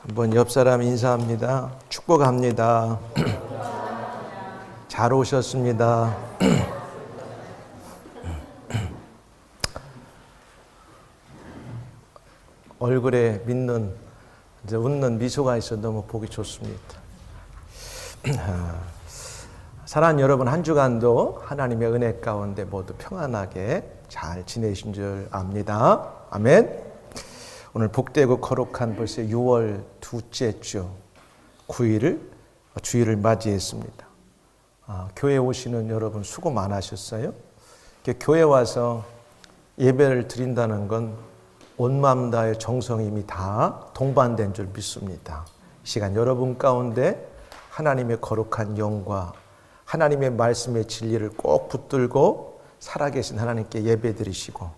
한번 옆 사람 인사합니다. 축복합니다. 잘 오셨습니다. 얼굴에 믿는 이제 웃는 미소가 있어 너무 보기 좋습니다. 사랑하는 여러분, 한 주간도 하나님의 은혜 가운데 모두 평안하게 잘 지내신 줄 압니다. 아멘. 오늘 복되고 거룩한 벌써 6월 둘째 주 9일을 주일을 맞이했습니다. 교회 오시는 여러분 수고 많으셨어요. 교회 와서 예배를 드린다는 건 온 마음 다의 정성이 이미 다 동반된 줄 믿습니다. 이 시간 여러분 가운데 하나님의 거룩한 영과 하나님의 말씀의 진리를 꼭 붙들고 살아계신 하나님께 예배 드리시고,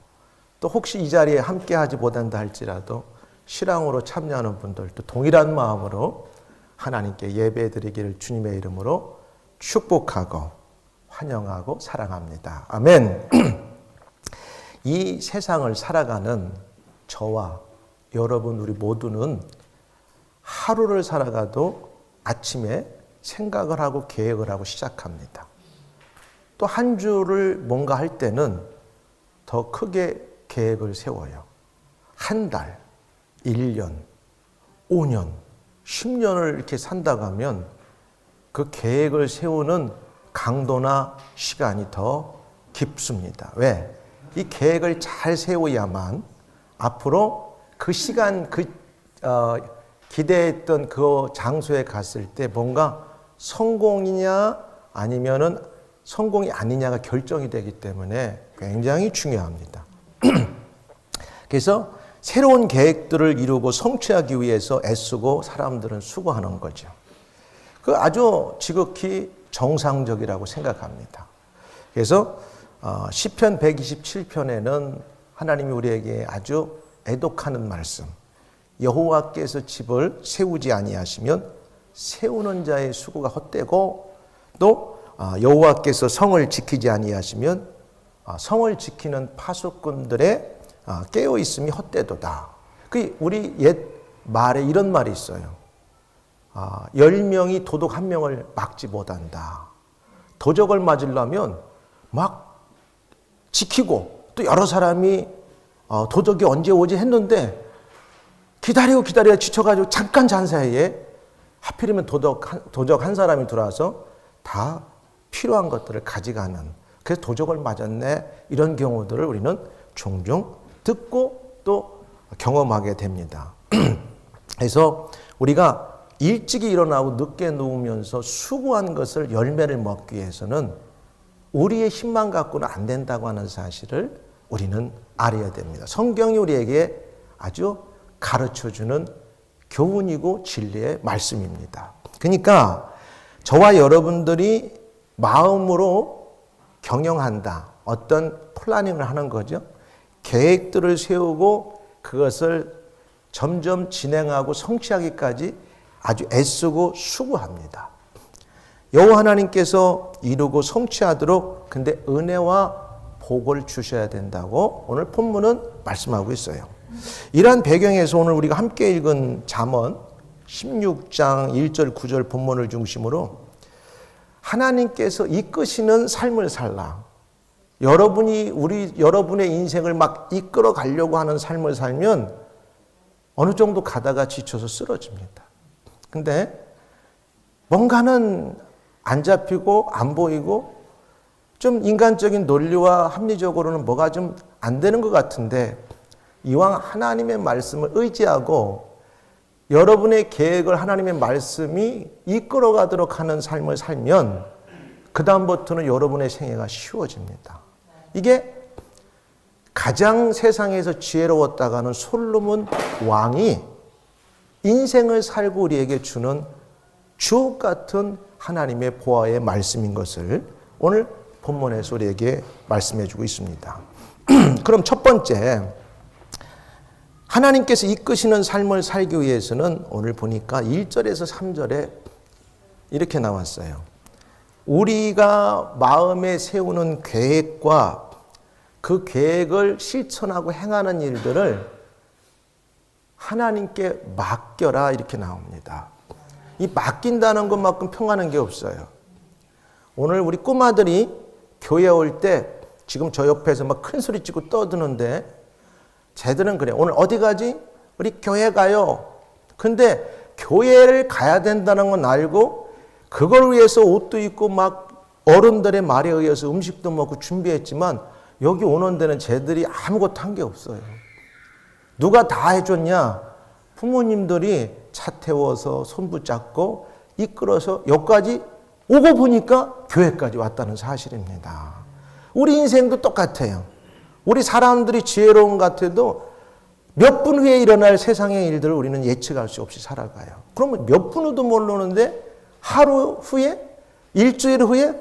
또 혹시 이 자리에 함께 하지 못한다 할지라도 실황으로 참여하는 분들도 동일한 마음으로 하나님께 예배 드리기를 주님의 이름으로 축복하고 환영하고 사랑합니다. 아멘. 이 세상을 살아가는 저와 여러분 우리 모두는 하루를 살아가도 아침에 생각을 하고 계획을 하고 시작합니다. 또 한 주를 뭔가 할 때는 더 크게 계획을 세워요. 한 달, 1년, 5년, 10년을 이렇게 산다고 하면 그 계획을 세우는 강도나 시간이 더 깊습니다. 왜? 이 계획을 잘 세워야만 앞으로 그 시간, 기대했던 그 장소에 갔을 때 뭔가 성공이냐 아니면은 성공이 아니냐가 결정이 되기 때문에 굉장히 중요합니다. 그래서 새로운 계획들을 이루고 성취하기 위해서 애쓰고 사람들은 수고하는 거죠. 그 아주 지극히 정상적이라고 생각합니다. 그래서 시편 127편에는 하나님이 우리에게 아주 애독하는 말씀, 여호와께서 집을 세우지 아니하시면 세우는 자의 수고가 헛되고, 또 여호와께서 성을 지키지 아니하시면 성을 지키는 파수꾼들의 깨어 있음이 헛되도다. 그 우리 옛 말에 이런 말이 있어요. 10명이 도둑 1명을 막지 못한다. 도적을 맞으려면 막 지키고, 또 여러 사람이 도적이 언제 오지 했는데 기다려 지쳐가지고 잠깐 잔 사이에 하필이면 도적 한 사람이 들어와서 다 필요한 것들을 가져가는, 그래서 도적을 맞았네, 이런 경우들을 우리는 종종 듣고 또 경험하게 됩니다. 그래서 우리가 일찍이 일어나고 늦게 누우면서 수고한 것을 열매를 먹기 위해서는 우리의 힘만 갖고는 안 된다고 하는 사실을 우리는 알아야 됩니다. 성경이 우리에게 아주 가르쳐주는 교훈이고 진리의 말씀입니다. 그러니까 저와 여러분들이 마음으로 경영한다, 어떤 플래닝을 하는 거죠. 계획들을 세우고 그것을 점점 진행하고 성취하기까지 아주 애쓰고 수고합니다. 여호와 하나님께서 이루고 성취하도록 근데 은혜와 복을 주셔야 된다고 오늘 본문은 말씀하고 있어요. 이러한 배경에서 오늘 우리가 함께 읽은 잠언 16장 1절 9절 본문을 중심으로 하나님께서 이끄시는 삶을 살라. 여러분의 인생을 막 이끌어 가려고 하는 삶을 살면 어느 정도 가다가 지쳐서 쓰러집니다. 근데 뭔가는 안 잡히고 안 보이고 좀 인간적인 논리와 합리적으로는 뭐가 좀 안 되는 것 같은데, 이왕 하나님의 말씀을 의지하고 여러분의 계획을 하나님의 말씀이 이끌어가도록 하는 삶을 살면 그 다음부터는 여러분의 생애가 쉬워집니다. 이게 가장 세상에서 지혜로웠다가는 솔로몬 왕이 인생을 살고 우리에게 주는 주옥 같은 하나님의 보화의 말씀인 것을 오늘 본문에서 우리에게 말씀해 주고 있습니다. 그럼 첫 번째, 하나님께서 이끄시는 삶을 살기 위해서는 오늘 보니까 1절에서 3절에 이렇게 나왔어요. 우리가 마음에 세우는 계획과 그 계획을 실천하고 행하는 일들을 하나님께 맡겨라 이렇게 나옵니다. 이 맡긴다는 것만큼 평안한 게 없어요. 오늘 우리 꼬마들이 교회 올 때 지금 저 옆에서 막 큰 소리 치고 떠드는데 쟤들은 그래. 오늘 어디 가지? 우리 교회 가요. 근데 교회를 가야 된다는 건 알고 그걸 위해서 옷도 입고 막 어른들의 말에 의해서 음식도 먹고 준비했지만 여기 오는 데는 쟤들이 아무것도 한 게 없어요. 누가 다 해줬냐? 부모님들이 차 태워서 손 붙잡고 이끌어서 여기까지 오고 보니까 교회까지 왔다는 사실입니다. 우리 인생도 똑같아요. 우리 사람들이 지혜로운 것 같아도 몇 분 후에 일어날 세상의 일들을 우리는 예측할 수 없이 살아가요. 그러면 몇 분 후도 모르는데 하루 후에, 일주일 후에,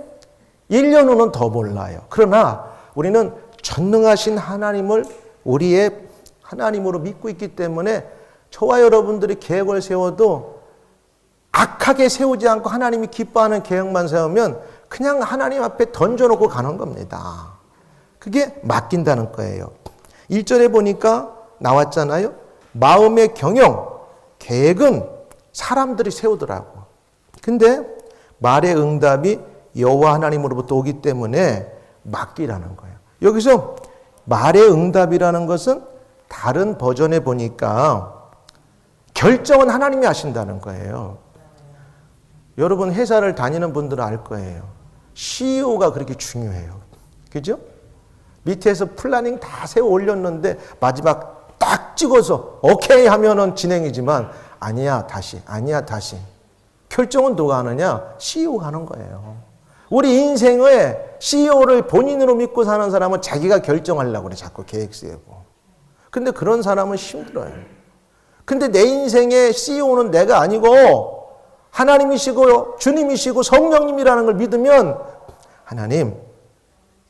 1년 후는 더 몰라요. 그러나 우리는 전능하신 하나님을 우리의 하나님으로 믿고 있기 때문에 저와 여러분들이 계획을 세워도 악하게 세우지 않고 하나님이 기뻐하는 계획만 세우면 그냥 하나님 앞에 던져놓고 가는 겁니다. 그게 맡긴다는 거예요. 1절에 보니까 나왔잖아요. 마음의 경영, 계획은 사람들이 세우더라고. 근데 말의 응답이 여호와 하나님으로부터 오기 때문에 맡기라는 거예요. 여기서 말의 응답이라는 것은 다른 버전에 보니까 결정은 하나님이 하신다는 거예요. 여러분 회사를 다니는 분들은 알 거예요. CEO가 그렇게 중요해요. 그죠? 밑에서 플래닝 다 세워 올렸는데 마지막 딱 찍어서 오케이 하면은 진행이지만 아니야 다시 결정은 누가 하느냐? CEO가 하는 거예요. 우리 인생의 CEO를 본인으로 믿고 사는 사람은 자기가 결정하려고 그래. 자꾸 계획 세우고. 근데 그런 사람은 힘들어요. 근데 내 인생의 CEO는 내가 아니고 하나님이시고 주님이시고 성령님이라는 걸 믿으면 하나님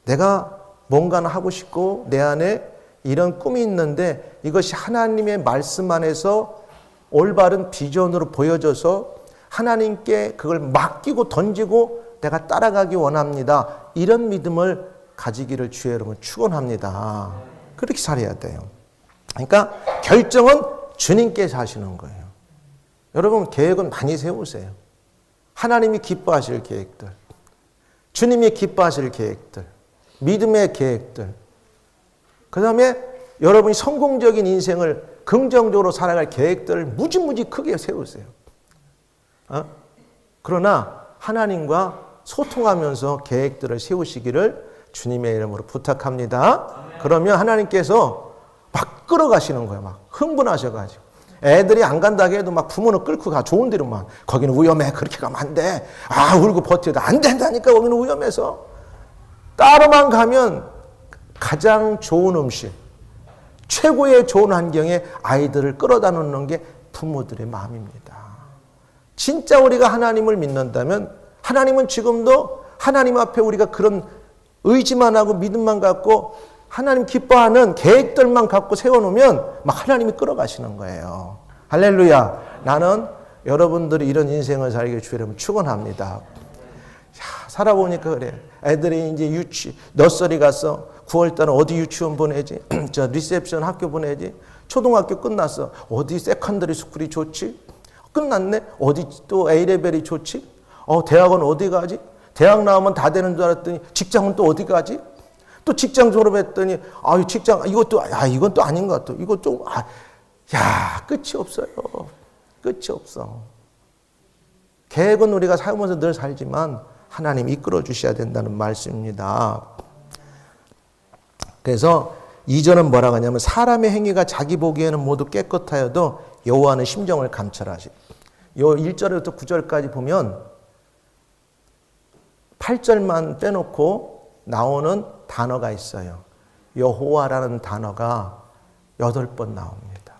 내가 뭔가는 하고 싶고 내 안에 이런 꿈이 있는데 이것이 하나님의 말씀 안에서 올바른 비전으로 보여져서 하나님께 그걸 맡기고 던지고 내가 따라가기 원합니다. 이런 믿음을 가지기를 주의 여러분 축원합니다. 그렇게 살아야 돼요. 그러니까 결정은 주님께서 하시는 거예요. 여러분 계획은 많이 세우세요. 하나님이 기뻐하실 계획들, 주님이 기뻐하실 계획들, 믿음의 계획들, 그 다음에 여러분이 성공적인 인생을 긍정적으로 살아갈 계획들을 무지무지 크게 세우세요. 그러나 하나님과 소통하면서 계획들을 세우시기를 주님의 이름으로 부탁합니다. 그러면 하나님께서 막 끌어가시는 거예요. 막 흥분하셔가지고. 애들이 안 간다고 해도 막 부모는 끌고 가. 좋은 데로만. 거기는 위험해. 그렇게 가면 안 돼. 울고 버텨도 안 된다니까. 거기는 위험해서. 따로만 가면 가장 좋은 음식, 최고의 좋은 환경에 아이들을 끌어다 놓는 게 부모들의 마음입니다. 진짜 우리가 하나님을 믿는다면 하나님은 지금도 하나님 앞에 우리가 그런 의지만 하고 믿음만 갖고 하나님 기뻐하는 계획들만 갖고 세워놓으면 막 하나님이 끌어가시는 거예요. 할렐루야. 나는 여러분들이 이런 인생을 살게 주여러분 축원합니다. 살아보니까 그래. 애들이 이제 너서리 가서 9월달은 어디 유치원 보내지? 저 리셉션 학교 보내지? 초등학교 끝났어. 어디 세컨더리 스쿨이 좋지? 끝났네? 어디 또 A레벨이 좋지? 대학은 어디 가지? 대학 나오면 다 되는 줄 알았더니 직장은 또 어디 가지? 또 직장 졸업했더니 직장 이것도 이건 또 아닌 것 같아. 이거 좀 끝이 없어요. 끝이 없어. 계획은 우리가 살면서 늘 살지만 하나님 이끌어 주셔야 된다는 말씀입니다. 그래서 2절은 뭐라고 하냐면 사람의 행위가 자기 보기에는 모두 깨끗하여도 여호와는 심정을 감찰하시. 요 1절부터 9절까지 보면 8절만 빼놓고 나오는 단어가 있어요. 여호와라는 단어가 8번 나옵니다.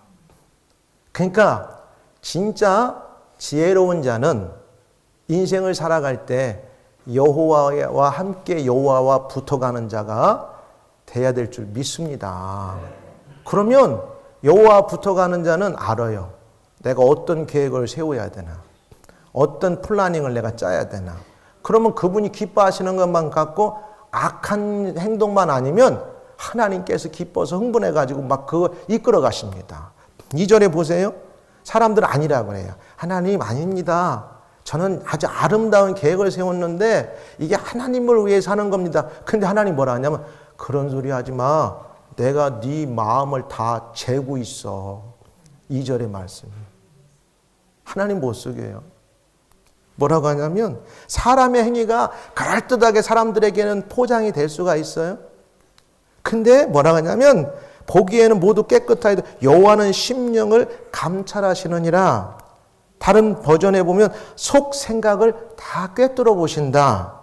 그러니까 진짜 지혜로운 자는 인생을 살아갈 때 여호와와 함께 여호와와 붙어가는 자가 돼야 될 줄 믿습니다. 그러면 여호와와 붙어가는 자는 알아요. 내가 어떤 계획을 세워야 되나, 어떤 플래닝을 내가 짜야 되나. 그러면 그분이 기뻐하시는 것만 갖고 악한 행동만 아니면 하나님께서 기뻐서 흥분해가지고 막 그거 이끌어 가십니다. 2절에 보세요. 사람들은 아니라고 해요. 하나님 아닙니다. 저는 아주 아름다운 계획을 세웠는데 이게 하나님을 위해서 하는 겁니다. 근데 하나님 뭐라 하냐면 그런 소리 하지 마. 내가 네 마음을 다 재고 있어. 2절의 말씀. 하나님 못 속여요. 뭐라고 하냐면 사람의 행위가 그럴듯하게 사람들에게는 포장이 될 수가 있어요. 근데 뭐라고 하냐면 보기에는 모두 깨끗하여도 여호와는 심령을 감찰하시느니라. 다른 버전에 보면 속 생각을 다 꿰뚫어 보신다.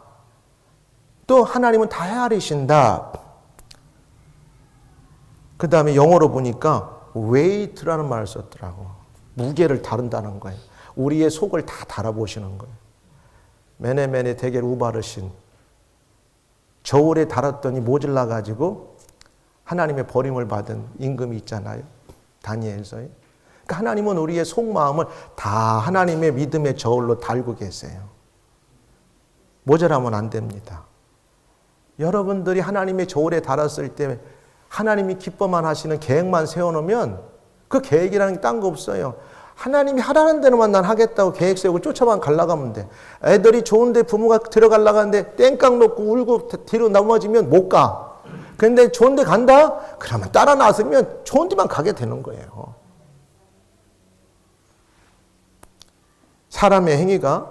또 하나님은 다 헤아리신다. 그 다음에 영어로 보니까 weight라는 말을 썼더라고. 무게를 다룬다는 거예요. 우리의 속을 다 달아보시는 거예요. 메네메네 대겔 우바르신. 저울에 달았더니 모질라가지고 하나님의 버림을 받은 임금이 있잖아요. 다니엘서에. 그러니까 하나님은 우리의 속마음을 다 하나님의 믿음의 저울로 달고 계세요. 모자라면 안 됩니다. 여러분들이 하나님의 저울에 달았을 때 하나님이 기뻐만 하시는 계획만 세워놓으면 그 계획이라는 게 딴 거 없어요. 하나님이 하라는 대로만 난 하겠다고 계획 세우고 쫓아만 가려가면 돼. 애들이 좋은데 부모가 들어가려고 하는데 땡깡 놓고 울고 뒤로 넘어지면 못 가. 근데 좋은데 간다? 그러면 따라 나서면 좋은 데만 가게 되는 거예요. 사람의 행위가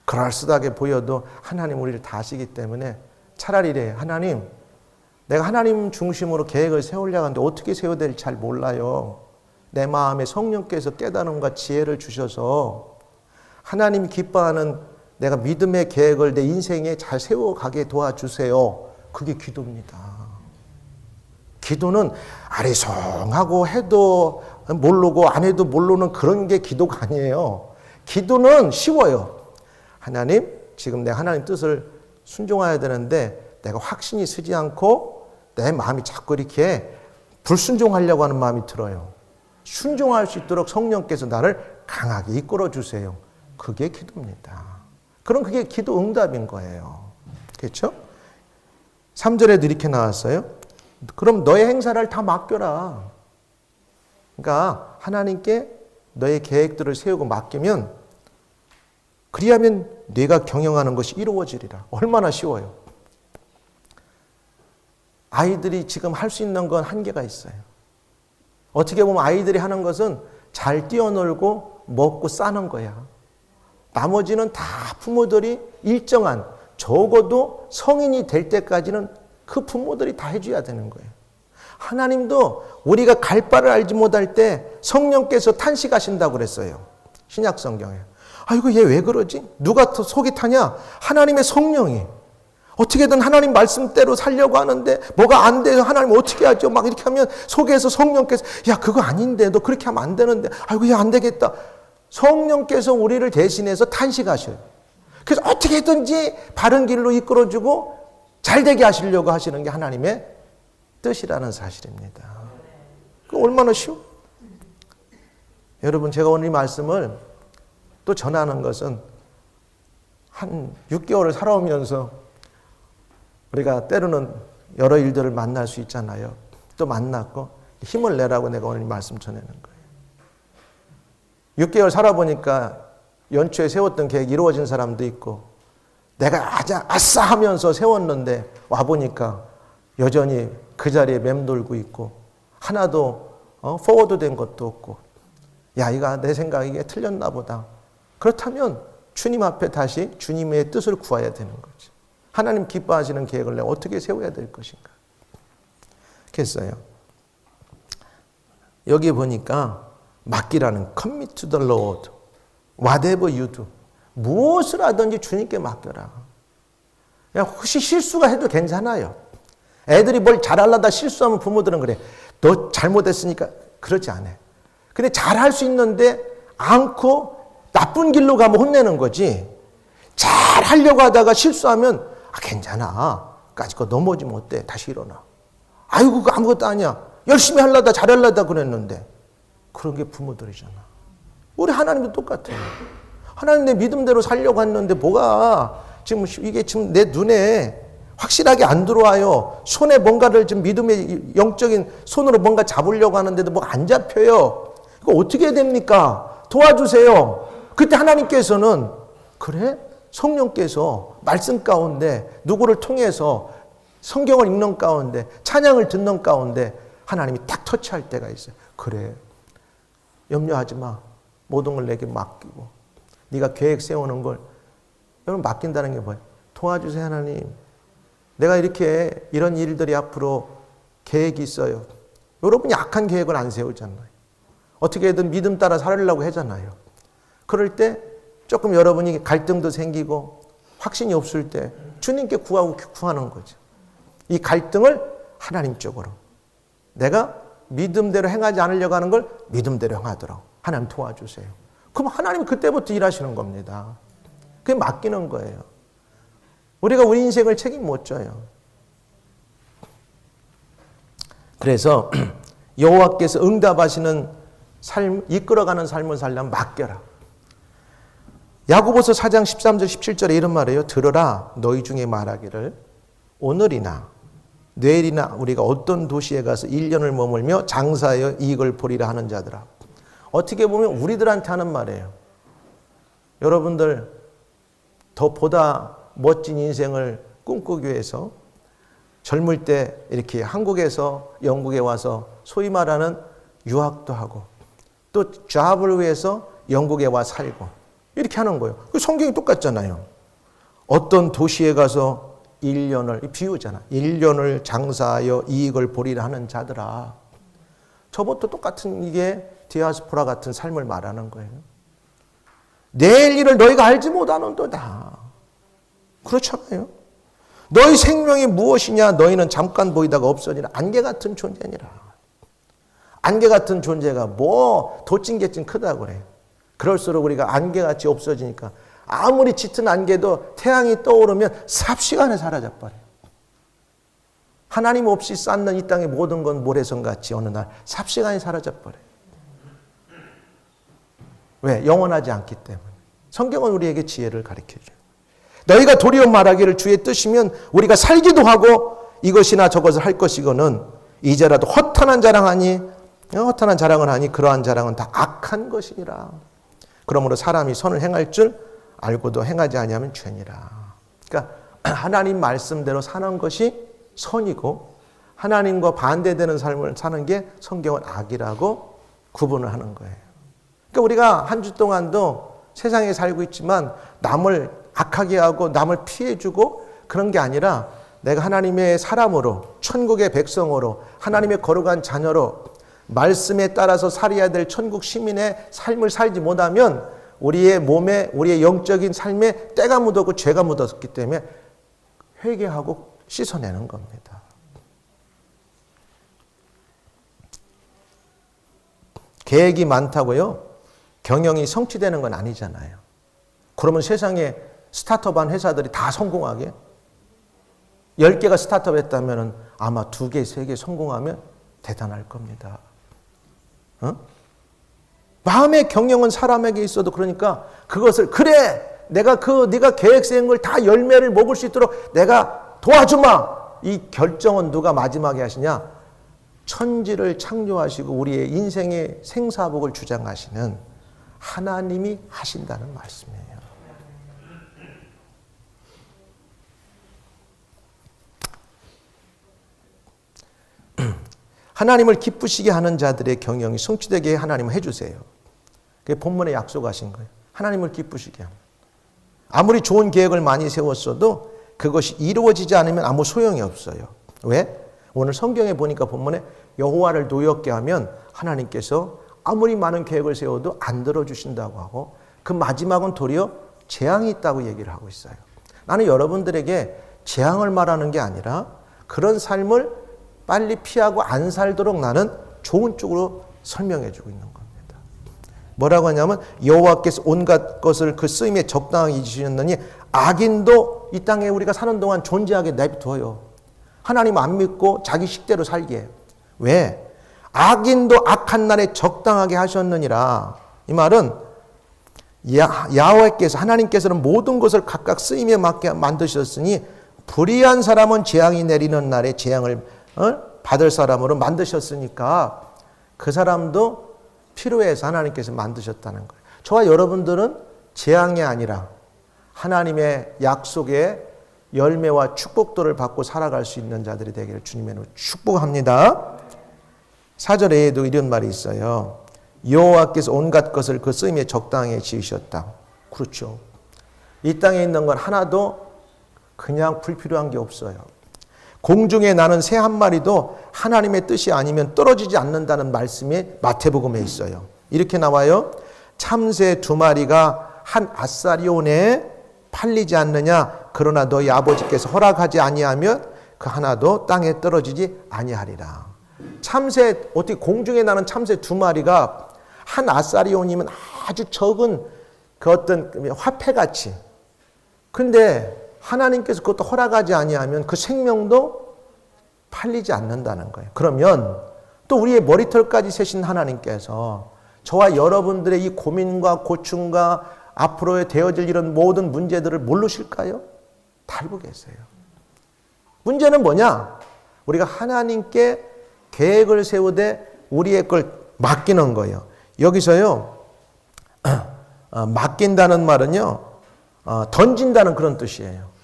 그럴듯하게 보여도 하나님 우리를 다 아시기 때문에 차라리 이래. 하나님, 내가 하나님 중심으로 계획을 세우려고 하는데 어떻게 세워야 될지 잘 몰라요. 내 마음에 성령께서 깨달음과 지혜를 주셔서 하나님이 기뻐하는 내가 믿음의 계획을 내 인생에 잘 세워가게 도와주세요. 그게 기도입니다. 기도는 아리송하고 해도 모르고 안 해도 모르는 그런 게 기도가 아니에요. 기도는 쉬워요. 하나님, 지금 내가 하나님 뜻을 순종해야 되는데 내가 확신이 서지 않고 내 마음이 자꾸 이렇게 불순종하려고 하는 마음이 들어요. 순종할 수 있도록 성령께서 나를 강하게 이끌어 주세요. 그게 기도입니다. 그럼 그게 기도 응답인 거예요. 그렇죠? 3절에도 이렇게 나왔어요. 그럼 너의 행사를 다 맡겨라. 그러니까 하나님께 너의 계획들을 세우고 맡기면 그리하면 네가 경영하는 것이 이루어지리라. 얼마나 쉬워요. 아이들이 지금 할 수 있는 건 한계가 있어요. 어떻게 보면 아이들이 하는 것은 잘 뛰어놀고 먹고 싸는 거야. 나머지는 다 부모들이 일정한 적어도 성인이 될 때까지는 그 부모들이 다 해줘야 되는 거예요. 하나님도 우리가 갈 바를 알지 못할 때 성령께서 탄식하신다고 그랬어요. 신약 성경에. 아이고 얘 왜 그러지? 누가 더 속이 타냐? 하나님의 성령이. 어떻게든 하나님 말씀대로 살려고 하는데 뭐가 안 돼서 하나님 어떻게 하죠? 막 이렇게 하면 속에서 성령께서 야 그거 아닌데 너 그렇게 하면 안 되는데 아이고 얘 안 되겠다. 성령께서 우리를 대신해서 탄식하셔요. 그래서 어떻게든지 바른 길로 이끌어주고 잘되게 하시려고 하시는 게 하나님의 뜻이라는 사실입니다. 그 얼마나 쉬워? 여러분 제가 오늘 이 말씀을 또 전하는 것은 한 6개월을 살아오면서 우리가 때로는 여러 일들을 만날 수 있잖아요. 또 만났고 힘을 내라고 내가 오늘 이 말씀 전하는 거예요. 6개월 살아보니까 연초에 세웠던 계획이 이루어진 사람도 있고 내가 아싸 하면서 세웠는데 와보니까 여전히 그 자리에 맴돌고 있고 하나도 포워드 된 것도 없고 야 이거 내 생각이 이게 틀렸나 보다. 그렇다면 주님 앞에 다시 주님의 뜻을 구해야 되는 거지. 하나님 기뻐하시는 계획을 내가 어떻게 세워야 될 것인가. 그랬어요. 여기 보니까 맡기라는 commit to the Lord. Whatever you do. 무엇을 하든지 주님께 맡겨라. 그냥 혹시 실수가 해도 괜찮아요. 애들이 뭘 잘하려다 실수하면 부모들은 그래. 너 잘못했으니까 그러지 않아. 근데 잘할 수 있는데 않고 나쁜 길로 가면 혼내는 거지. 잘하려고 하다가 실수하면 괜찮아. 까짓거 넘어지면 어때? 다시 일어나. 아이고 그거 아무것도 아니야. 열심히 하려다 잘하려다 그랬는데. 그런 게 부모들이잖아. 우리 하나님도 똑같아요. 하나님 내 믿음대로 살려고 했는데 뭐가 지금 이게 지금 내 눈에 확실하게 안 들어와요. 손에 뭔가를 지금 믿음의 영적인 손으로 뭔가 잡으려고 하는데도 뭐가 안 잡혀요. 이거 어떻게 됩니까? 도와주세요. 그때 하나님께서는 그래? 성령께서 말씀 가운데 누구를 통해서 성경을 읽는 가운데 찬양을 듣는 가운데 하나님이 딱 터치할 때가 있어요. 그래. 염려하지 마. 모든 걸 내게 맡기고 네가 계획 세우는 걸 여러분 맡긴다는 게 뭐예요? 도와주세요 하나님. 내가 이렇게 이런 일들이 앞으로 계획이 있어요. 여러분이 악한 계획을 안 세우잖아요. 어떻게든 믿음 따라 살으려고 하잖아요. 그럴 때 조금 여러분이 갈등도 생기고 확신이 없을 때 주님께 구하는 거죠. 이 갈등을 하나님 쪽으로 내가 믿음대로 행하지 않으려고 하는 걸 믿음대로 행하도록 하나님 도와주세요. 그럼 하나님이 그때부터 일하시는 겁니다. 그게 맡기는 거예요. 우리가 우리 인생을 책임 못 져요. 그래서 여호와께서 응답하시는 삶, 이끌어가는 삶을 살려면 맡겨라. 야고보서 4장 13절 17절에 이런 말이에요. 들으라 너희 중에 말하기를 오늘이나 내일이나 우리가 어떤 도시에 가서 1년을 머물며 장사하여 이익을 보리라 하는 자들아. 어떻게 보면 우리들한테 하는 말이에요. 여러분들 더 보다 멋진 인생을 꿈꾸기 위해서 젊을 때 이렇게 한국에서 영국에 와서 소위 말하는 유학도 하고 또 잡을 위해서 영국에 와 살고 이렇게 하는 거예요. 성경이 똑같잖아요. 어떤 도시에 가서 1년을 비유잖아. 1년을 장사하여 이익을 보리라 하는 자들아. 저것도 똑같은 이게 디아스포라 같은 삶을 말하는 거예요. 내일 일을 너희가 알지 못하는도다. 그렇잖아요. 너희 생명이 무엇이냐? 너희는 잠깐 보이다가 없어지라. 안개 같은 존재니라. 안개 같은 존재가 뭐 도찐개찐 크다고 그래. 그럴수록 우리가 안개같이 없어지니까 아무리 짙은 안개도 태양이 떠오르면 삽시간에 사라져버려요. 하나님 없이 쌓는 이 땅의 모든 건 모래성같이 어느 날 삽시간에 사라져버려요. 왜? 영원하지 않기 때문에. 성경은 우리에게 지혜를 가르쳐줘요. 너희가 도리어 말하기를 주의 뜻이면 우리가 살기도 하고 이것이나 저것을 할 것이거는 이제라도 허탄한 자랑을 하니 그러한 자랑은 다 악한 것이니라. 그러므로 사람이 선을 행할 줄 알고도 행하지 아니하면 죄니라. 그러니까 하나님 말씀대로 사는 것이 선이고 하나님과 반대되는 삶을 사는 게 성경은 악이라고 구분을 하는 거예요. 그러니까 우리가 한 주 동안도 세상에 살고 있지만 남을 악하게 하고 남을 피해주고 그런 게 아니라 내가 하나님의 사람으로 천국의 백성으로 하나님의 거룩한 자녀로 말씀에 따라서 살아야 될 천국 시민의 삶을 살지 못하면 우리의 몸에 우리의 영적인 삶에 때가 묻었고 죄가 묻었기 때문에 회개하고 씻어내는 겁니다. 계획이 많다고요? 경영이 성취되는 건 아니잖아요. 그러면 세상에 스타트업한 회사들이 다 성공하게? 10개가 스타트업 했다면 아마 2개, 3개 성공하면 대단할 겁니다. 마음의 경영은 사람에게 있어도 그러니까 그것을 그래 네가 계획 세운 걸 다 열매를 먹을 수 있도록 내가 도와주마. 이 결정은 누가 마지막에 하시냐? 천지를 창조하시고 우리의 인생의 생사복을 주장하시는 하나님이 하신다는 말씀이에요. 하나님을 기쁘시게 하는 자들의 경영이 성취되게 하나님은 해주세요. 그게 본문에 약속하신 거예요. 하나님을 기쁘시게 합니다. 아무리 좋은 계획을 많이 세웠어도 그것이 이루어지지 않으면 아무 소용이 없어요. 왜? 오늘 성경에 보니까 본문에 여호와를 노엽게 하면 하나님께서 아무리 많은 계획을 세워도 안 들어주신다고 하고 그 마지막은 도리어 재앙이 있다고 얘기를 하고 있어요. 나는 여러분들에게 재앙을 말하는 게 아니라 그런 삶을 빨리 피하고 안 살도록 나는 좋은 쪽으로 설명해 주고 있는 겁니다. 뭐라고 하냐면 여호와께서 온갖 것을 그 쓰임에 적당하게 주셨느니 악인도 이 땅에 우리가 사는 동안 존재하게 내버려둬요. 하나님 안 믿고 자기 식대로 살게 해요. 왜? 악인도 악한 날에 적당하게 하셨느니라. 이 말은 야훼께서 하나님께서는 모든 것을 각각 쓰임에 맞게 만드셨으니 불의한 사람은 재앙이 내리는 날에 재앙을 받을 사람으로 만드셨으니까 그 사람도 필요해서 하나님께서 만드셨다는 거예요. 저와 여러분들은 재앙이 아니라 하나님의 약속의 열매와 축복들을 받고 살아갈 수 있는 자들이 되기를 주님의 이름으로 축복합니다. 4절에도 이런 말이 있어요. 여호와께서 온갖 것을 그 쓰임에 적당히 지으셨다. 그렇죠. 이 땅에 있는 건 하나도 그냥 불필요한 게 없어요. 공중에 나는 새 한 마리도 하나님의 뜻이 아니면 떨어지지 않는다는 말씀이 마태복음에 있어요. 이렇게 나와요. 참새 2마리가 한 아사리온에 팔리지 않느냐. 그러나 너희 아버지께서 허락하지 아니하면 그 하나도 땅에 떨어지지 아니하리라. 참새, 어떻게 공중에 나는 참새 2마리가 한 아사리온이면 아주 적은 그 어떤 화폐같이. 근데 하나님께서 그것도 허락하지 아니하면 그 생명도 팔리지 않는다는 거예요. 그러면 또 우리의 머리털까지 세신 하나님께서 저와 여러분들의 이 고민과 고충과 앞으로에 되어질 이런 모든 문제들을 모르실까요? 다 알고 계세요. 문제는 뭐냐? 우리가 하나님께 계획을 세우되 우리의 걸 맡기는 거예요. 여기서요, 맡긴다는 말은요, 던진다는 그런 뜻이에요.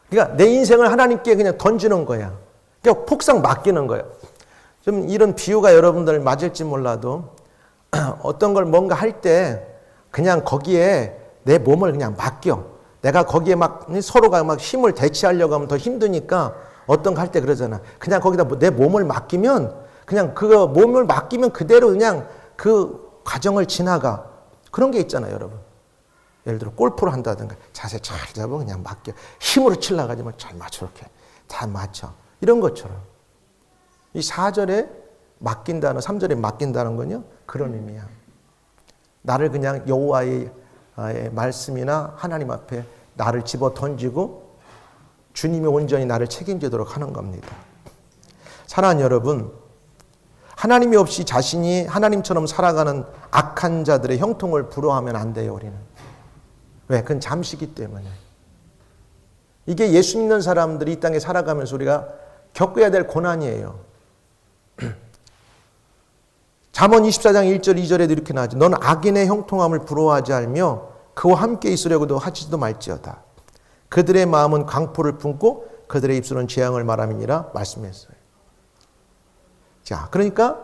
그러니까 내 인생을 하나님께 그냥 던지는 거야. 그러니까 폭삭 맡기는 거예요. 좀 이런 비유가 여러분들 맞을지 몰라도 어떤 걸 뭔가 할 때 그냥 거기에 내 몸을 그냥 맡겨. 내가 거기에 막 서로가 막 힘을 대치하려고 하면 더 힘드니까 어떤 거 할 때 그러잖아. 그냥 거기다 내 몸을 맡기면 그냥 그 몸을 맡기면 그대로 그냥 그 과정을 지나가. 그런 게 있잖아요, 여러분. 예를 들어 골프를 한다든가 자세 잘 잡아 그냥 맡겨. 힘으로 치려고 하지 말 잘 맞춰. 이렇게 다 맞춰. 이런 것처럼 이 4절에 맡긴다는 3절에 맡긴다는 건요 그런 의미야. 나를 그냥 여호와의 말씀이나 하나님 앞에 나를 집어 던지고 주님이 온전히 나를 책임지도록 하는 겁니다. 사랑하는 여러분, 하나님이 없이 자신이 하나님처럼 살아가는 악한 자들의 형통을 부러워하면 안 돼요. 우리는. 왜? 그건 잠시기 때문에. 이게 예수 믿는 사람들이 이 땅에 살아가면서 우리가 겪어야 될 고난이에요. 잠언 24장 1절 2절에도 이렇게 나오죠. 너는 악인의 형통함을 부러워하지 않으며 그와 함께 있으려고도 하지도 말지어다. 그들의 마음은 강포를 품고 그들의 입술은 재앙을 말함이니라 말씀했어요. 자, 그러니까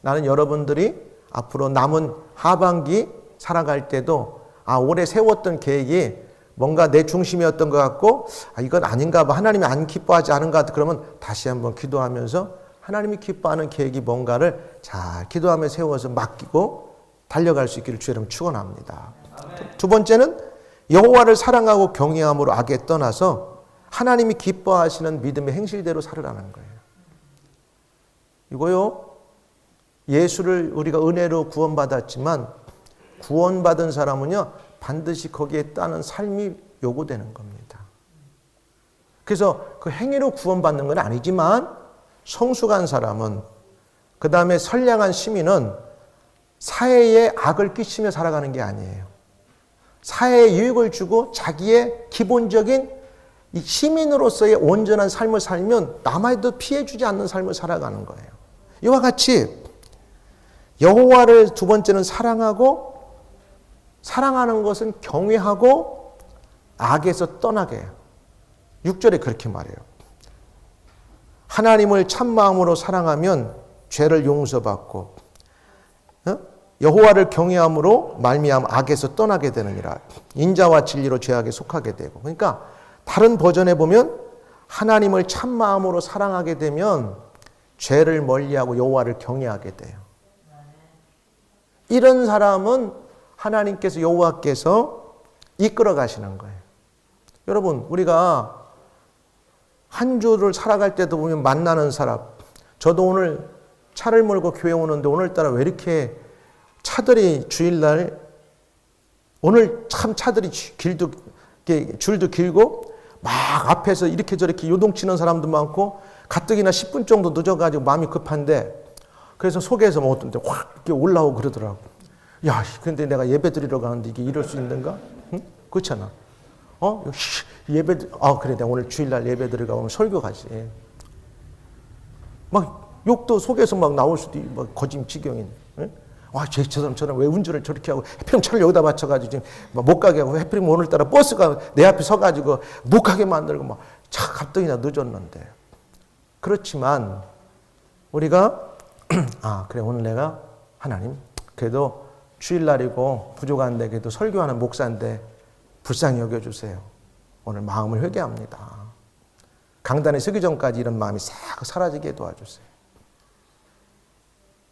나는 여러분들이 앞으로 남은 하반기 살아갈 때도 올해 세웠던 계획이 뭔가 내 중심이었던 것 같고 이건 아닌가 봐. 하나님이 안 기뻐하지 않은가 같아. 그러면 다시 한번 기도하면서 하나님이 기뻐하는 계획이 뭔가를 잘 기도하며 세워서 맡기고 달려갈 수 있기를 주의 이름으로 축원합니다. 두 번째는 여호와를 사랑하고 경외함으로 악에 떠나서 하나님이 기뻐하시는 믿음의 행실대로 살으라는 거예요. 이거요. 예수를 우리가 은혜로 구원받았지만 구원받은 사람은요. 반드시 거기에 따른 삶이 요구되는 겁니다. 그래서 그 행위로 구원받는 건 아니지만 성숙한 사람은 그 다음에 선량한 시민은 사회에 악을 끼치며 살아가는 게 아니에요. 사회에 유익을 주고 자기의 기본적인 이 시민으로서의 온전한 삶을 살면 남에도 피해주지 않는 삶을 살아가는 거예요. 이와 같이 여호와를 두 번째는 사랑하고 사랑하는 것은 경외하고 악에서 떠나게 해요. 6절에 그렇게 말해요. 하나님을 참마음으로 사랑하면 죄를 용서받고 여호와를 경외함으로 말미암아 악에서 떠나게 되느니라. 인자와 진리로 죄악에 속하게 되고. 그러니까 다른 버전에 보면 하나님을 참마음으로 사랑하게 되면 죄를 멀리하고 여호와를 경외하게 돼요. 이런 사람은 하나님께서 여호와께서 이끌어 가시는 거예요. 여러분, 우리가 한 주를 살아갈 때도 보면 만나는 사람, 저도 오늘 차를 몰고 교회 오는데 오늘따라 왜 이렇게 차들이 주일날 오늘 참 차들이 줄도 길고 막 앞에서 이렇게 저렇게 요동치는 사람도 많고 가뜩이나 10분 정도 늦어가지고 마음이 급한데 그래서 속에서 뭐 어떤 데 확 이렇게 올라오고 그러더라고. 야, 근데 내가 예배 드리러 가는데 이게 이럴 수 있는가? 응? 그렇잖아. 예배, 그래, 내가 오늘 주일날 예배 드리러 가면 설교 가지. 막 욕도 속에서 막 나올 수도 있고, 거짓 지경인. 응? 와, 저 사람처럼 왜 운전을 저렇게 하고 해피름 차를 여기다 맞춰가지고 지금 못 가게 하고 해피름 오늘따라 버스가 내 앞에 서가지고 못 가게 만들고 막 차 갑자기나 늦었는데. 그렇지만 우리가 그래 오늘 내가 하나님 그래도 주일날이고 부족한데 그래도 설교하는 목사인데 불쌍히 여겨주세요. 오늘 마음을 회개합니다. 강단에 서기 전까지 이런 마음이 싹 사라지게 도와주세요.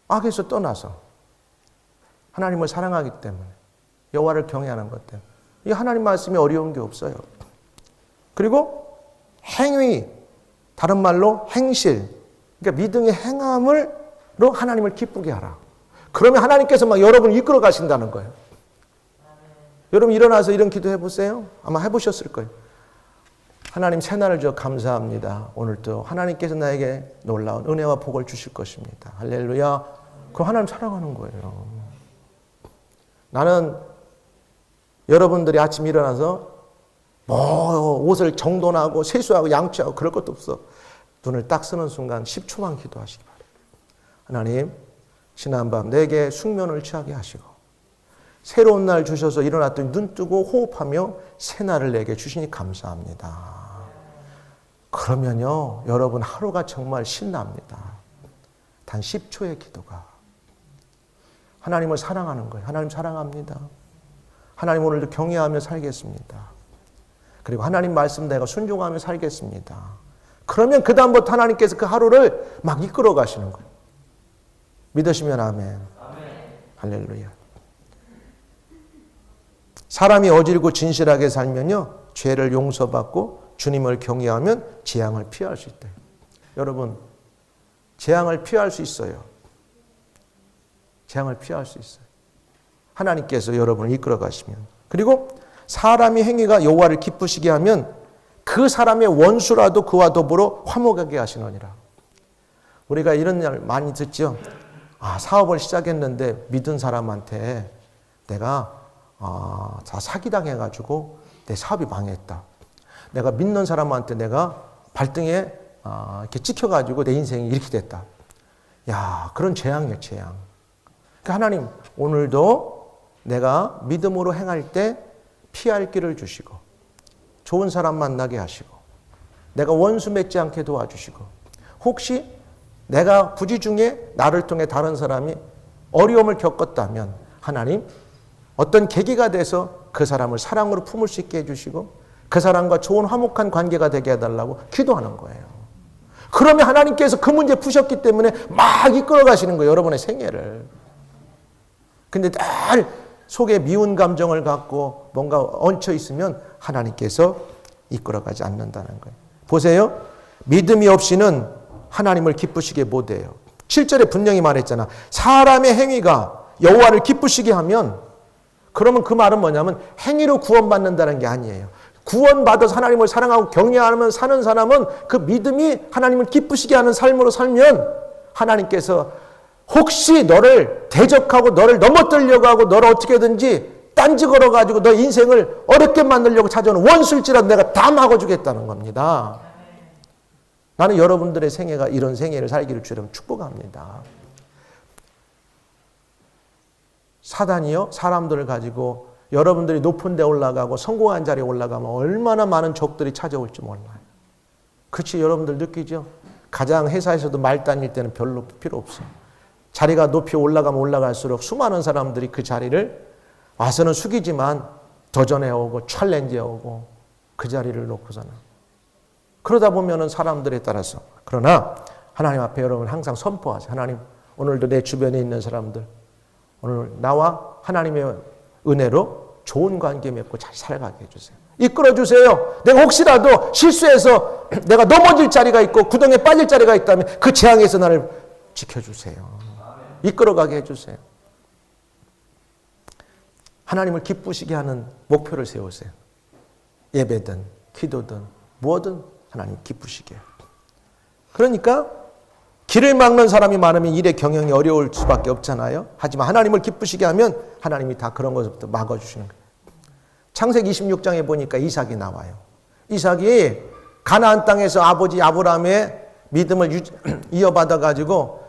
악에서 떠나서 하나님을 사랑하기 때문에 여호와를 경외하는 것 때문에 이 하나님 말씀이 어려운 게 없어요. 그리고 행위, 다른 말로 행실, 그러니까 믿음의 행함으로 하나님을 기쁘게 하라. 그러면 하나님께서 막 여러분을 이끌어 가신다는 거예요. 여러분 일어나서 이런 기도 해보세요. 아마 해보셨을 거예요. 하나님 새날을 주어 감사합니다. 오늘도 하나님께서 나에게 놀라운 은혜와 복을 주실 것입니다. 할렐루야. 그럼 하나님 사랑하는 거예요. 나는 여러분들이 아침 일어나서 옷을 정돈하고 세수하고 양치하고 그럴 것도 없어. 눈을 딱 쓰는 순간 10초만 기도하시기 바랍니다. 하나님, 지난밤 내게 숙면을 취하게 하시고 새로운 날 주셔서 일어났더니 눈 뜨고 호흡하며 새날을 내게 주시니 감사합니다. 그러면요, 여러분 하루가 정말 신납니다. 단 10초의 기도가 하나님을 사랑하는 거예요. 하나님 사랑합니다. 하나님 오늘도 경외하며 살겠습니다. 그리고 하나님 말씀 내가 순종하며 살겠습니다. 그러면 그 다음부터 하나님께서 그 하루를 막 이끌어 가시는 거예요. 믿으시면 아멘. 할렐루야. 사람이 어질고 진실하게 살면요, 죄를 용서받고 주님을 경외하면 재앙을 피할 수 있대요. 여러분, 재앙을 피할 수 있어요. 재앙을 피할 수 있어요. 하나님께서 여러분을 이끌어 가시면. 그리고 사람의 행위가 여호와를 기쁘시게 하면 그 사람의 원수라도 그와 더불어 화목하게 하시느니라. 우리가 이런 말 많이 듣죠. 사업을 시작했는데 믿은 사람한테 내가 다 사기당해가지고 내 사업이 망했다. 내가 믿는 사람한테 내가 발등에 이렇게 찍혀가지고 내 인생이 이렇게 됐다. 야, 그런 재앙이에요, 재앙. 그러니까 하나님, 오늘도 내가 믿음으로 행할 때 피할 길을 주시고 좋은 사람 만나게 하시고 내가 원수 맺지 않게 도와주시고 혹시 내가 부지 중에 나를 통해 다른 사람이 어려움을 겪었다면 하나님 어떤 계기가 돼서 그 사람을 사랑으로 품을 수 있게 해주시고 그 사람과 좋은 화목한 관계가 되게 해달라고 기도하는 거예요. 그러면 하나님께서 그 문제 푸셨기 때문에 막 이끌어 가시는 거예요. 여러분의 생애를. 근데 늘 속에 미운 감정을 갖고 뭔가 얹혀 있으면 하나님께서 이끌어가지 않는다는 거예요. 보세요. 믿음이 없이는 하나님을 기쁘시게 못해요. 7절에 분명히 말했잖아. 사람의 행위가 여호와를 기쁘시게 하면 그러면 그 말은 뭐냐면 행위로 구원받는다는 게 아니에요. 구원받아서 하나님을 사랑하고 경외하며 사는 사람은 그 믿음이 하나님을 기쁘시게 하는 삶으로 살면 하나님께서 혹시 너를 대적하고 너를 넘어뜨리려고 하고 너를 어떻게든지 딴지 걸어가지고 너 인생을 어렵게 만들려고 찾아오는 원수일지라도 내가 다 막아주겠다는 겁니다. 나는 여러분들의 생애가 이런 생애를 살기를 주님 축복합니다. 사단이요, 사람들을 가지고 여러분들이 높은 데 올라가고 성공한 자리에 올라가면 얼마나 많은 적들이 찾아올지 몰라요. 그렇지, 여러분들 느끼죠? 가장 회사에서도 말 다닐 때는 별로 필요 없어. 자리가 높이 올라가면 올라갈수록 수많은 사람들이 그 자리를 와서는 숙이지만 도전해 오고 챌린지해 오고 그 자리를 놓고서는 그러다 보면은 사람들에 따라서 그러나 하나님 앞에 여러분 항상 선포하세요. 하나님 오늘도 내 주변에 있는 사람들 오늘 나와 하나님의 은혜로 좋은 관계 맺고 잘 살아가게 해주세요. 이끌어주세요. 내가 혹시라도 실수해서 내가 넘어질 자리가 있고 구덩이에 빠질 자리가 있다면 그 재앙에서 나를 지켜주세요. 이끌어가게 해주세요. 하나님을 기쁘시게 하는 목표를 세우세요. 예배든 기도든 무엇든 하나님 기쁘시게. 그러니까 길을 막는 사람이 많으면 일의 경영이 어려울 수밖에 없잖아요. 하지만 하나님을 기쁘시게 하면 하나님이 다 그런 것부터 막아주시는 거예요. 창세기 26장에 보니까 이삭이 나와요. 이삭이 가나안 땅에서 아버지 아브라함의 믿음을 이어받아가지고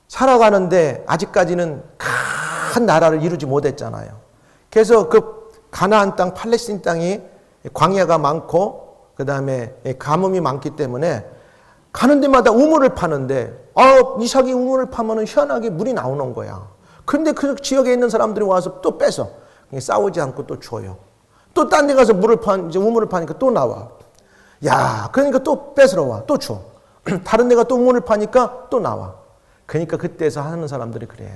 살아가는데 아직까지는 큰 나라를 이루지 못했잖아요. 그래서 그 가나안 땅, 팔레스틴 땅이 광야가 많고 그 다음에 가뭄이 많기 때문에 가는 데마다 우물을 파는데 이삭이 우물을 파면 희한하게 물이 나오는 거야. 그런데 그 지역에 있는 사람들이 와서 또 뺏어. 싸우지 않고 또 줘요. 또 딴 데 가서 이제 우물을 파니까 또 나와. 야, 그러니까 또 뺏으러 와. 또 줘. 다른 데가 또 우물을 파니까 또 나와. 그러니까 그때서 하는 사람들이 그래.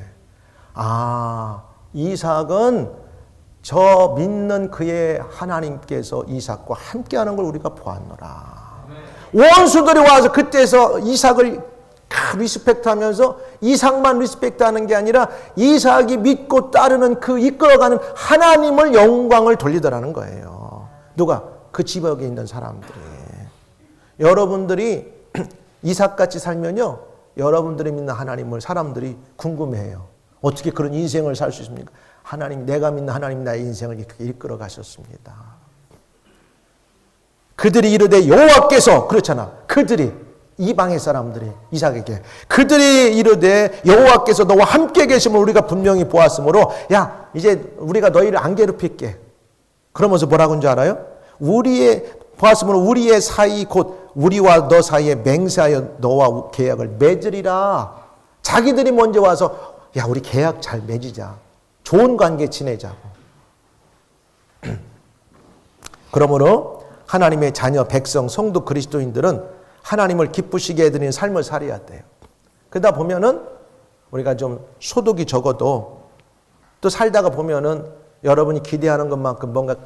이삭은 저 믿는 그의 하나님께서 이삭과 함께하는 걸 우리가 보았노라. 원수들이 와서 그때서 이삭을 리스펙트하면서 이삭만 리스펙트하는 게 아니라 이삭이 믿고 따르는 그 이끌어가는 하나님을 영광을 돌리더라는 거예요. 누가? 그 지역에 있는 사람들이. 여러분들이 이삭같이 살면요, 여러분들이 믿는 하나님을 사람들이 궁금해해요. 어떻게 그런 인생을 살 수 있습니까? 하나님, 내가 믿는 하나님 나의 인생을 이렇게 이끌어 가셨습니다. 그들이 이르되 여호와께서, 그렇잖아. 그들이, 이방의 사람들이 이삭에게 그들이 이르되 여호와께서 너와 함께 계심을 우리가 분명히 보았으므로 야, 이제 우리가 너희를 안 괴롭힐게. 그러면서 뭐라고 하는 줄 알아요? 보았으므로 우리의 사이 곧 우리와 너 사이에 맹세하여 너와 계약을 맺으리라. 자기들이 먼저 와서 야, 우리 계약 잘 맺으자. 좋은 관계 지내자고. 그러므로 하나님의 자녀, 백성, 성도 그리스도인들은 하나님을 기쁘시게 해드리는 삶을 살아야 돼요. 그러다 보면은 우리가 좀 소득이 적어도 또 살다가 보면은 여러분이 기대하는 것만큼 뭔가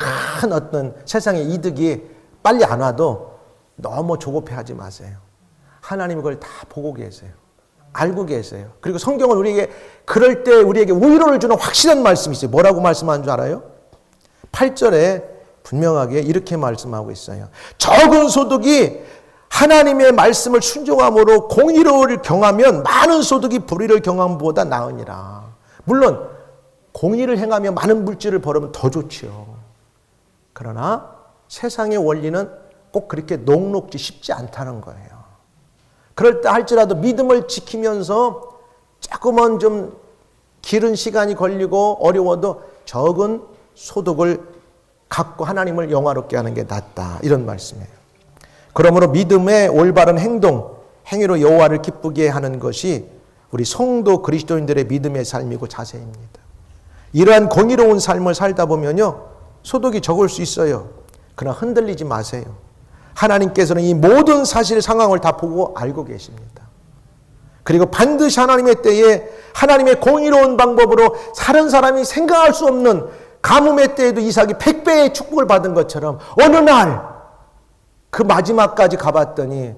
큰 어떤 세상의 이득이 빨리 안 와도 너무 조급해하지 마세요. 하나님이 그걸 다 보고 계세요. 알고 계세요. 그리고 성경은 우리에게 그럴 때 우리에게 위로를 주는 확실한 말씀이 있어요. 뭐라고 말씀하는 줄 알아요? 8절에 분명하게 이렇게 말씀하고 있어요. 적은 소득이 하나님의 말씀을 순종함으로 공의를 경하면 많은 소득이 불의를 경함보다 나으니라. 물론 공의를 행하며 많은 물질을 벌으면 더 좋지요. 그러나 세상의 원리는 꼭 그렇게 녹록지 쉽지 않다는 거예요. 그럴 때 할지라도 믿음을 지키면서 조금은 좀 길은 시간이 걸리고 어려워도 적은 소득을 갖고 하나님을 영화롭게 하는 게 낫다. 이런 말씀이에요. 그러므로 믿음의 올바른 행위로 여호와를 기쁘게 하는 것이 우리 성도 그리스도인들의 믿음의 삶이고 자세입니다. 이러한 공의로운 삶을 살다 보면요, 소득이 적을 수 있어요. 그러나 흔들리지 마세요. 하나님께서는 이 모든 사실 상황을 다 보고 알고 계십니다. 그리고 반드시 하나님의 때에 하나님의 공의로운 방법으로 다른 사람이 생각할 수 없는 가뭄의 때에도 이삭이 100배의 축복을 받은 것처럼 어느 날 그 마지막까지 가봤더니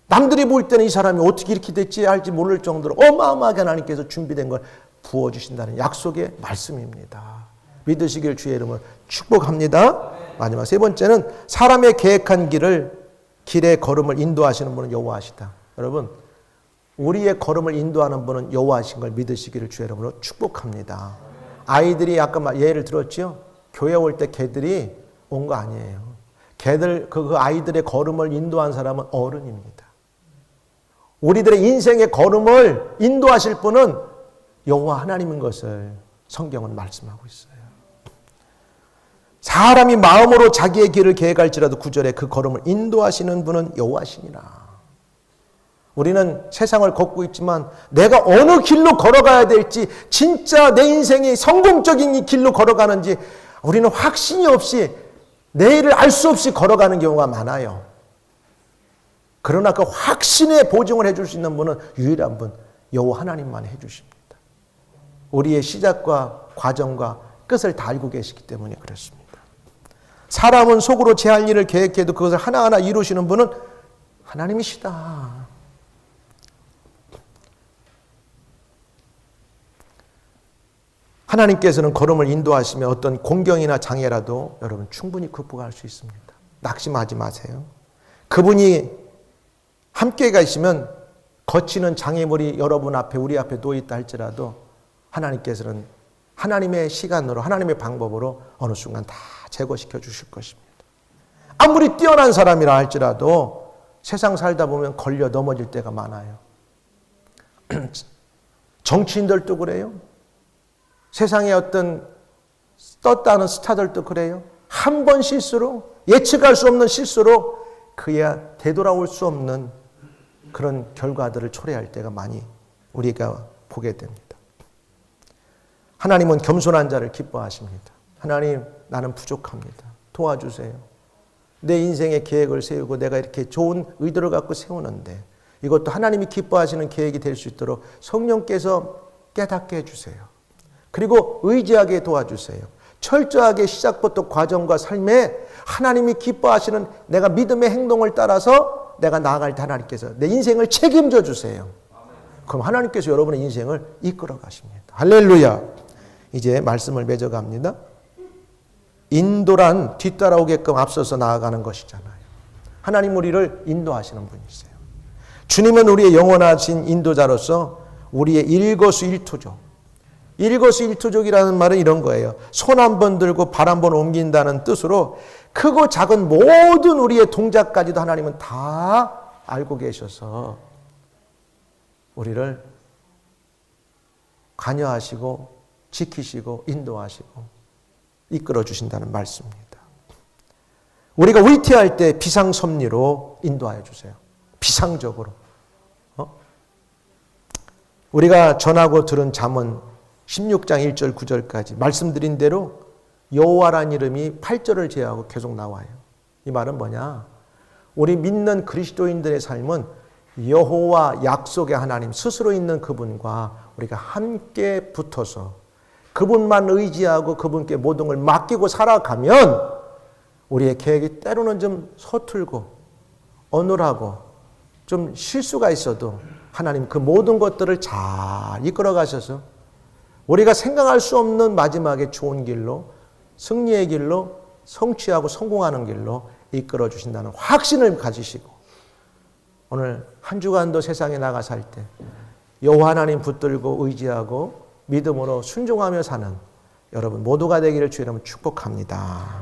남들이 볼 때는 이 사람이 어떻게 이렇게 됐지 할지 모를 정도로 어마어마하게 하나님께서 준비된 걸 부어주신다는 약속의 말씀입니다. 믿으시길 주의 이름으로 축복합니다. 마지막 세 번째는 사람의 계획한 길의 걸음을 인도하시는 분은 여호와시다. 여러분, 우리의 걸음을 인도하는 분은 여호와신 걸 믿으시기를 주의 이름으로 축복합니다. 아이들이 아까 예를 들었죠? 교회 올 때 걔들이 온 거 아니에요. 걔들 그 아이들의 걸음을 인도한 사람은 어른입니다. 우리들의 인생의 걸음을 인도하실 분은 여호와 하나님인 것을 성경은 말씀하고 있어요. 사람이 마음으로 자기의 길을 계획할지라도 9절에 그 걸음을 인도하시는 분은 여호와시니라. 우리는 세상을 걷고 있지만 내가 어느 길로 걸어가야 될지, 진짜 내 인생이 성공적인 이 길로 걸어가는지 우리는 확신이 없이 내일을 알 수 없이 걸어가는 경우가 많아요. 그러나 그 확신의 보증을 해줄 수 있는 분은 유일한 분, 여호와 하나님만 해주십니다. 우리의 시작과 과정과 끝을 다 알고 계시기 때문에 그렇습니다. 사람은 속으로 제할 일을 계획해도 그것을 하나하나 이루시는 분은 하나님이시다. 하나님께서는 걸음을 인도하시며 어떤 공경이나 장애라도 여러분 충분히 극복할 수 있습니다. 낙심하지 마세요. 그분이 함께 가시면 거치는 장애물이 여러분 앞에, 우리 앞에 놓여있다 할지라도 하나님께서는 하나님의 시간으로, 하나님의 방법으로 어느 순간 다 제거시켜 주실 것입니다. 아무리 뛰어난 사람이라 할지라도 세상 살다 보면 걸려 넘어질 때가 많아요. 정치인들도 그래요. 세상의 어떤 떴다는 스타들도 그래요. 한 번 실수로, 예측할 수 없는 실수로 그야 되돌아올 수 없는 그런 결과들을 초래할 때가 많이 우리가 보게 됩니다. 하나님은 겸손한 자를 기뻐하십니다. 하나님, 나는 부족합니다. 도와주세요. 내 인생의 계획을 세우고 내가 이렇게 좋은 의도를 갖고 세우는데 이것도 하나님이 기뻐하시는 계획이 될 수 있도록 성령께서 깨닫게 해주세요. 그리고 의지하게 도와주세요. 철저하게 시작부터 과정과 삶에 하나님이 기뻐하시는 내가 믿음의 행동을 따라서 내가 나아갈 때 하나님께서 내 인생을 책임져 주세요. 그럼 하나님께서 여러분의 인생을 이끌어 가십니다. 할렐루야. 이제 말씀을 맺어갑니다. 인도란 뒤따라오게끔 앞서서 나아가는 것이잖아요. 하나님 우리를 인도하시는 분이세요. 주님은 우리의 영원하신 인도자로서 우리의 일거수일투족. 일거수일투족이라는 말은 이런 거예요. 손 한 번 들고 발 한 번 옮긴다는 뜻으로 크고 작은 모든 우리의 동작까지도 하나님은 다 알고 계셔서 우리를 관여하시고 지키시고 인도하시고 이끌어 주신다는 말씀입니다. 우리가 위태할 때 비상섭리로 인도하여 주세요. 비상적으로. 우리가 전하고 들은 잠언 16장 1절 9절까지 말씀드린 대로 여호와란 이름이 8절을 제외하고 계속 나와요. 이 말은 뭐냐? 우리 믿는 그리스도인들의 삶은 여호와 약속의 하나님 스스로 있는 그분과 우리가 함께 붙어서 그분만 의지하고 그분께 모든 걸 맡기고 살아가면 우리의 계획이 때로는 좀 서툴고 어눌하고 좀 실수가 있어도 하나님 그 모든 것들을 잘 이끌어 가셔서 우리가 생각할 수 없는 마지막에 좋은 길로 승리의 길로 성취하고 성공하는 길로 이끌어 주신다는 확신을 가지시고 오늘 한 주간도 세상에 나가 살 때 여호와 하나님 붙들고 의지하고 믿음으로 순종하며 사는 여러분 모두가 되기를 주의 이름으로 축복합니다.